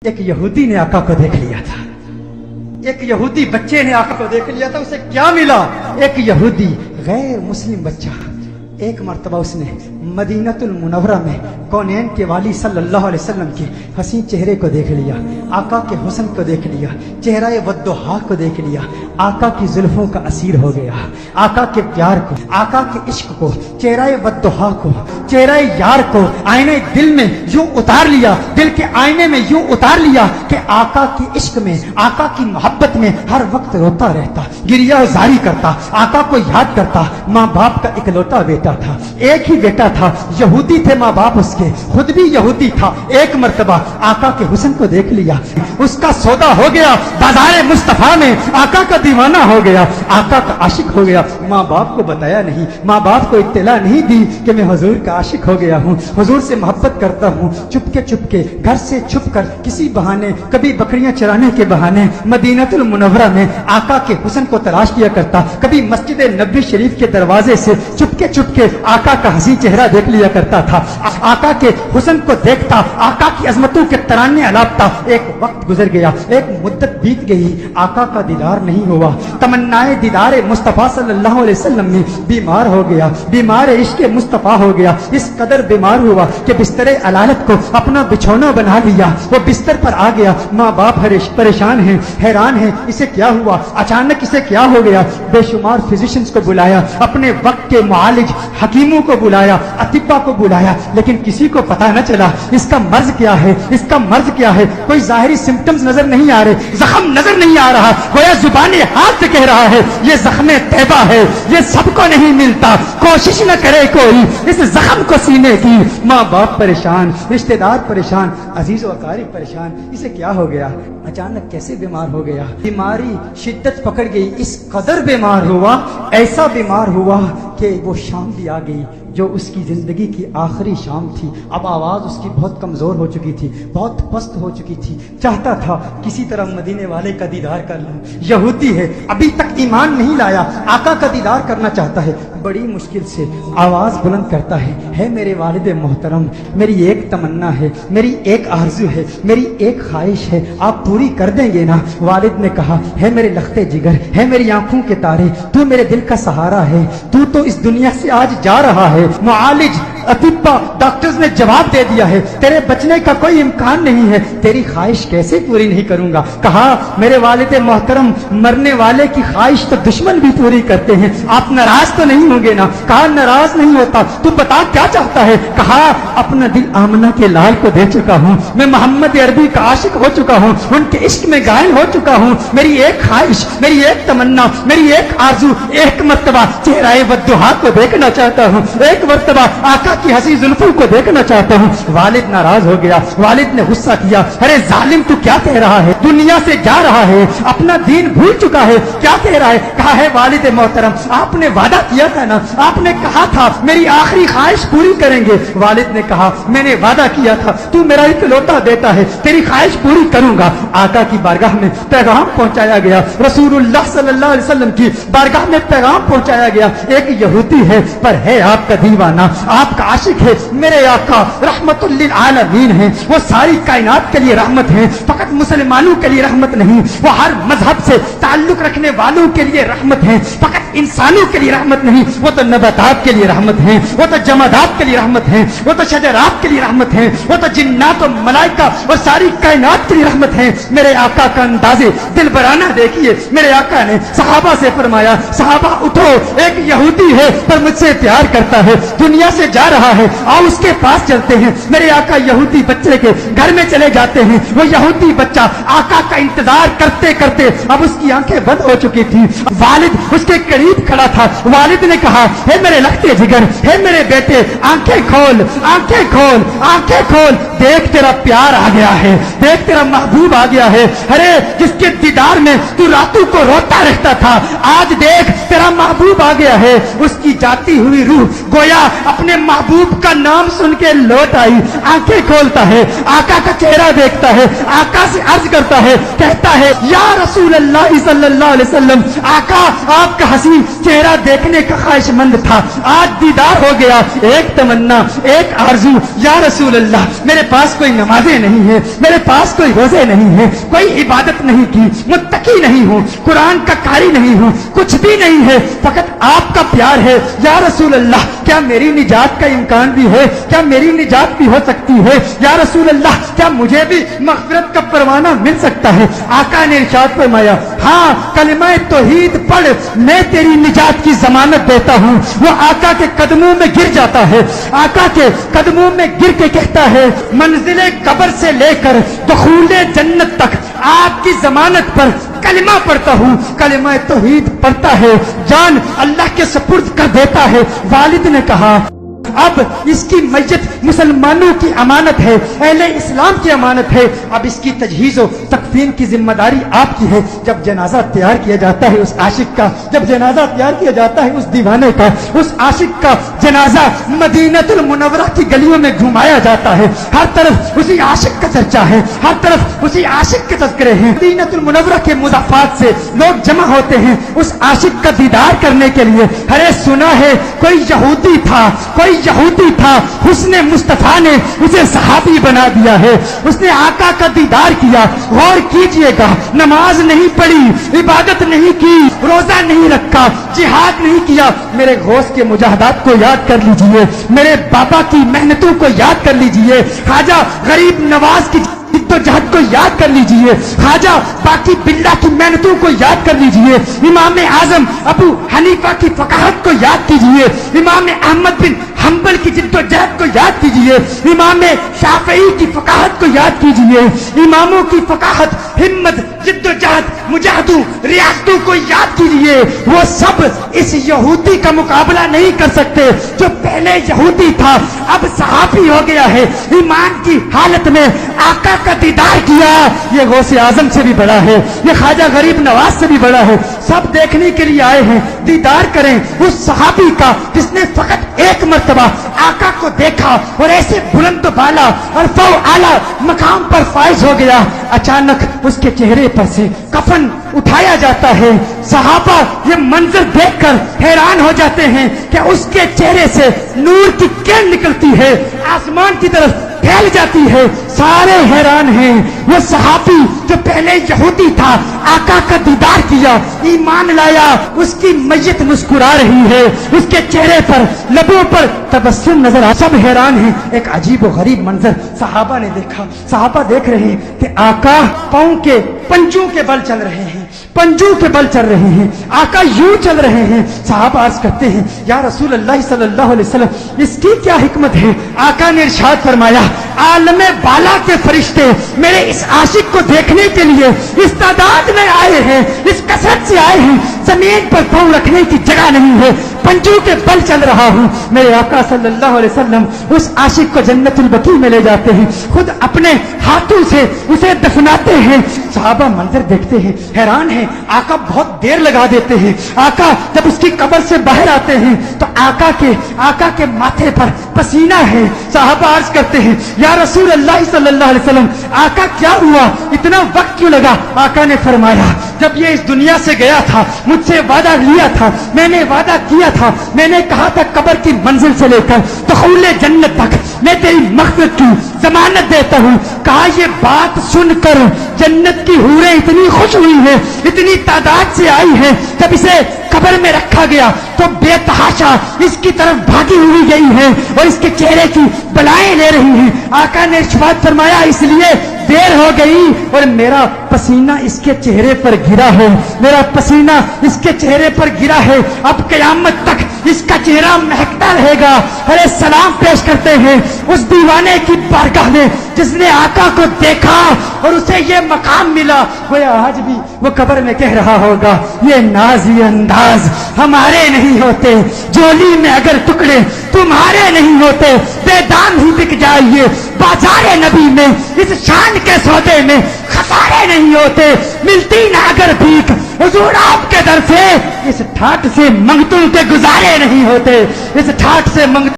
ایک یہودی نے آقا کو دیکھ لیا تھا، ایک یہودی بچے نے آقا کو دیکھ لیا تھا. اسے کیا ملا؟ ایک یہودی غیر مسلم بچہ ایک مرتبہ اس نے مدینۃ المنورہ میں کونین کے والی صلی اللہ علیہ وسلم کے حسین چہرے کو دیکھ لیا، آقا کے حسن کو دیکھ لیا، چہرہ والضحیٰ کو دیکھ لیا، آقا کی زلفوں کا اسیر ہو گیا، آقا کے پیار کو، آقا کے عشق کو، چہرہ والضحیٰ کو، چہرہ یار کو آئینے دل میں یوں اتار لیا، دل کے آئینے میں یوں اتار لیا کہ آقا کے عشق میں، آقا کی محبت میں ہر وقت روتا رہتا، گریہ زاری کرتا، آقا کو یاد کرتا. ماں باپ کا اکلوتا بیٹا تھا، ایک ہی بیٹا تھا، یہودی تھے ماں باپ اس کے، خود بھی یہودی تھا. ایک مرتبہ آقا کے حسن کو دیکھ لیا، اس کا سودا ہو گیا، بازار مصطفیٰ میں آقا کا دیوانہ ہو گیا، آقا کا عاشق ہو گیا. ماں باپ کو بتایا نہیں، ماں باپ کو اطلاع نہیں دی کہ میں حضور کا عاشق ہو گیا ہوں، حضور سے محبت کرتا ہوں. چپ کے گھر سے چھپ کر کسی بہانے، کبھی بکریاں چرانے کے بہانے مدینۃ المنورہ میں آقا کے حسن کو تلاش کیا کرتا، کبھی مسجد نبوی شریف کے دروازے سے چپ کے آقا کا حسین چہرہ دیکھ لیا کرتا تھا، آقا کے حسن کو دیکھتا، آقا کی عظمتوں کے ترانے الاپتا. ایک وقت گزر گیا، ایک مدت بیت گئی، آقا کا دیدار نہیں ہوا. تمنائے دیدار مصطفیٰ صلی اللہ علیہ وسلم میں بیمار ہو گیا، بیمار عشق مصطفیٰ ہو گیا. اس قدر بیمار ہوا کہ بستر علالت کو اپنا بچھونا بنا لیا، وہ بستر پر آ گیا. ماں باپ پریشان ہیں، حیران ہیں، اسے کیا ہوا، اچانک اسے کیا ہو گیا. بے شمار فزیشنز کو بلایا، اپنے وقت کے معالج حکیموں کو بلایا، اطباء کو بلایا، لیکن کسی کو پتہ نہ چلا اس کا مرض کیا ہے، اس کا مرض کیا ہے. کوئی ظاہری سمپٹمز نظر نہیں آ رہے، زخم نظر نہیں آ رہا، گویا زبان ہاتھ سے کہہ رہا ہے یہ زخم طیبہ ہے، یہ سب کو نہیں ملتا، کوشش نہ کرے کوئی اس زخم کو سینے کی. ماں باپ پریشان، رشتہ دار پریشان، عزیز و اقارب پریشان. اسے کیا ہو گیا، اچانک کیسے بیمار ہو گیا. بیماری شدت پکڑ گئی، اس قدر بیمار ہوا، ایسا بیمار ہوا کہ وہ شام بھی آ گئی جو اس کی زندگی کی آخری شام تھی. اب آواز اس کی بہت کمزور ہو چکی تھی، بہت پست ہو چکی تھی. چاہتا تھا کسی طرح مدینے والے کا دیدار کر لوں. یہودی ہے، ابھی تک ایمان نہیں لایا، آقا کا دیدار کرنا چاہتا ہے. بڑی مشکل سے آواز بلند کرتا ہے میرے والد محترم، میری ایک تمنا ہے، میری ایک آرزو ہے، میری ایک خواہش ہے، آپ پوری کر دیں گے نا؟ والد نے کہا ہے میرے لخت جگر، ہے میری آنکھوں کے تارے، تو میرے دل کا سہارا ہے، تو اس دنیا سے آج جا رہا ہے. معالج اطباء ڈاکٹرز نے جواب دے دیا ہے تیرے بچنے کا کوئی امکان نہیں ہے، تیری خواہش کیسے پوری نہیں کروں گا؟ کہا میرے والد محترم، مرنے والے کی خواہش تو دشمن بھی پوری کرتے ہیں، آپ ناراض تو نہیں ہوں گے نا؟ کہا ناراض نہیں ہوتا، تو بتا کیا چاہتا ہے؟ کہا اپنا دل آمنہ کے لال کو دے چکا ہوں، میں محمد عربی کا عاشق ہو چکا ہوں، ان کے عشق میں گائل ہو چکا ہوں. میری ایک خواہش، میری ایک تمنا، میری ایک آرزو، ایک مرتبہ چہرہ والضحیٰ کو دیکھنا چاہتا ہوں، ایک مرتبہ آقا کی حسین زلفوں کو دیکھنا چاہتا ہوں. والد ناراض ہو گیا، والد نے غصہ کیا، ارے ظالم تو کیا کہہ رہا ہے، دنیا سے جا رہا ہے، اپنا دین بھول چکا ہے، کیا کہہ رہا ہے؟ کہا ہے والد محترم، آپ نے وعدہ کیا تھا نا، آپ نے کہا تھا میری آخری خواہش پوری کریں گے. والد نے کہا میں نے وعدہ کیا تھا، تو میرا اکلوتا بیٹا ہے، تیری خواہش پوری کروں گا. آقا کی بارگاہ میں پیغام پہنچایا گیا، رسول اللہ صلی اللہ علیہ وسلم کی بارگاہ میں پیغام پہنچایا گیا. ایک یہودی ہے پر ہے آپ کا دیوانہ، آپ کا عاشق ہے. میرے آقا رحمت للعالمین ہیں، وہ ساری کائنات کے لیے رحمت ہیں، فقط مسلمانوں کے لیے رحمت نہیں، وہ ہر مذہب سے تعلق رکھنے والوں کے لیے رحمت ہیں، فقط انسانوں کے لیے رحمت نہیں، وہ تو نباتات کے لیے رحمت ہیں، وہ تو جمادات کے لیے رحمت ہیں، وہ تو شجرات کے لیے رحمت ہیں، وہ تو جنات و ملائکہ اور ساری کائنات کے لیے رحمت ہیں. میرے آقا کا اندازے دل برانہ دیکھیے. میرے آقا نے صحابہ سے فرمایا صحابہ اٹھو، ایک یہودی ہے پر مجھ سے پیار کرتا ہے، دنیا سے جا رہا ہے، آؤ اس کے پاس چلتے ہیں. میرے آقا یہودی بچے کے گھر میں چلے جاتے ہیں. وہ یہودی بچہ آقا کا انتظار کرتے کرتے اب اس کی آنکھیں بند ہو چکی تھی. والد اس کے قریب کھڑا تھا. والد نے کہا ہے میرے لختے جگر، ہے میرے بیٹے، آنکھیں کھول، آنکھیں کھول، آنکھیں کھول، دیکھ تیرا پیار آ گیا ہے، دیکھ تیرا محبوب آ گیا ہے. ارے جس کے دیدار میں تو راتوں کو روتا رہتا تھا، آج دیکھ تیرا محبوب آ گیا ہے. اس کی جاتی ہوئی روح گویا اپنے محبوب महबूब का नाम सुन के लौट आई, आंखें खोलता है, आका का चेहरा देखता है, आका से अर्ज करता है, कहता है या रसूल अल्लाह सल्लल्लाहु अलैहि वसल्लम, आका आपका हसीन चेहरा देखने का ख्वाहिशमंद था, आज दीदार हो गया। एक तमन्ना, एक आरज़ू, या रसूल अल्लाह मेरे पास कोई नमाजें नहीं है, मेरे पास कोई रोजे नहीं है, कोई इबादत नहीं की, मुत्तकी नहीं हूँ, कुरान का कारी नहीं हूँ, कुछ भी नहीं है, फकत आपका प्यार है। या रसूल अल्लाह क्या मेरी निजात का इम्कान भी है, क्या मेरी निजात भी हो सकती है? या रसूल अल्लाह क्या मुझे भी मग़फ़िरत का परवाना मिल सकता है? आका ने इरशाद फरमाया, हाँ कलिमा तौहीद पढ़, मैं तेरी निजात की जमानत देता हूँ। वो आका के कदमों में गिर जाता है, आका के कदमों में गिर के कहता है, मंजिले कब्र से लेकर दुखूले जन्नत तक आपकी जमानत पर कलिमा पढ़ता हूँ। कलिमा तौहीद पढ़ता है, जान अल्लाह के सपुर्द कर देता है। वालिद ने कहा अब इसकी मैयत मुसलमानों की अमानत है, अहले इस्लाम की अमानत है, अब इसकी तजहीज़ और तकफीन की जिम्मेदारी आपकी है। जब जनाजा तैयार किया जाता है उस आशिक का, जब जनाजा तैयार किया जाता है उस दीवाने का, उस आशिक का जनाजा मदीनतुल मुनव्वरा की गलियों में घुमाया जाता है। हर तरफ उसी आशिक का चर्चा है, हर तरफ उसी आशिक के तज़किरे हैं। मदीनतुल मुनव्वरा के मुज़ाफ़ात से लोग जमा होते हैं उस आशिक का दीदार करने के लिए। अरे सुना है कोई यहूदी था, कोई यहूदी था, हुस्ने मुस्तफा ने उसे सहाबी बना दिया है। उसने आका का दीदार किया। गौर कीजिएगा, नमाज नहीं पढ़ी, इबादत नहीं की, रोजा नहीं रखा, जिहाद नहीं किया। मेरे गौस के मुजाहदात को याद कर लीजिए, मेरे बाबा की मेहनतों को याद कर लीजिए, ख्वाजा गरीब नवाज की जद्दोजहद को याद कर लीजिए, ख्वाजा बाकी बिल्ला की मेहनतों को याद कर लीजिए, इमाम आजम अबू हनीफा की फकाहत को याद कीजिए, इमाम अहमद बिन हम्बल की जिद्दोजहद को याद कीजिए, इमाम शाफई की फकाहत को याद कीजिए। इमामों की फकाहत, हिम्मत, जिद्दोजहद, मुजाहदों, रियासतों को याद कीजिए। वो सब इस यहूदी का मुकाबला नहीं कर सकते जो पहले यहूदी था, अब सहाबी हो गया है। ईमान की हालत में आका का दीदार किया। ये गौसे आजम से भी बड़ा है, ये ख्वाजा गरीब नवाज से भी बड़ा है। सब देखने के लिए आए हैं, दीदार करें उस सहाबी का जिसने फकत एक मर्तबा आका को देखा और ऐसे बुलंद बाला और फौ आला मकाम पर फाइज हो गया। अचानक उसके चेहरे पर से कफन उठाया जाता है। सहाबा ये मंजर देखकर हैरान हो जाते हैं कि उसके चेहरे से नूर की किरण निकलती है, आसमान की तरफ फैल जाती है। सारे हैरान हैं। वो सहाबी जो पहले यहूदी था, आका का दीदार किया, ईमान लाया, उसकी मैयत मुस्कुरा रही है, उसके चेहरे पर, लबों पर तबस्सुम नजर आ। सब हैरान हैं। एक अजीब और गरीब मंजर सहाबा ने देखा। सहाबा देख रहे हैं कि आका पांव के पंजों के बल चल रहे हैं, पंजों के बल चल रहे हैं, आका यूं चल रहे हैं। सहाबा अर्ज करते हैं, या रसूल अल्लाह सल्लल्लाहु अलैहि वसल्लम इसकी क्या हिकमत है? आका ने इरशाद फरमाया, आलमे बाला के फरिश्ते मेरे इस आशिक को देखने के लिए इस तादाद में आए हैं, इस कसरत से आए हैं। जमीन पर पांव रखने की जगह नहीं है, पंजों के बल चल रहा हूं। मेरे आका सल्लल्लाहु अलैहि वसल्लम उस आशिक को जन्नतुल बकी में ले जाते हैं, खुद अपने हाथों से उसे दफनाते हैं। सहाबा मंजर देखते हैं, हैरान हैं। आका बहुत देर लगा देते हैं। आका जब उसकी कब्र से बाहर आते हैं तो आका के माथे पर पसीना है। सहाबा अर्ज करते हैं, या रसूल अल्लाह सल्लल्लाहु अलैहि वसल्लम आका क्या हुआ, इतना वक्त क्यों लगा? आका ने फरमाया, जब ये इस दुनिया से गया था मुझसे वादा लिया था, मैंने वादा किया था, मैंने कहा था कब्र की मंजिल से लेकर दुखूले जन्नत तक मैं तेरी मग़फ़िरत की जमानत देता हूँ। कहा ये बात सुनकर जन्नत की हूरें इतनी खुश हुई है, इतनी तादाद से आई है। जब इसे कब्र में रखा गया तो बेतहाशा इसकी तरफ भागी हुई गई है और इसके चेहरे की बलाएं ले रही हैं। आका ने इरशाद फरमाया, इसलिए देर हो गई और मेरा पसीना इसके चेहरे पर गिरा है, मेरा पसीना इसके चेहरे पर गिरा है। अब क़यामत तक इसका चेहरा महकता रहेगा। अरे सलाम पेश करते हैं उस दीवाने की बारगाह में जिसने आका को देखा और उसे ये मकाम मिला। वो आज भी वो कब्र में कह रहा होगा, ये नाज ये अंदाज हमारे नहीं होते, जोली में अगर टुकड़े तुम्हारे नहीं होते, बेदाम ही बिक जाइए बाजारे नबी में, इस शान के सौदे में खसारे नहीं होते, मिलती ना अगर भीख हुजूर आपके दर से, इस ठाठ से मंगतों के गुजारे नहीं होते, इस ठाठ से मंग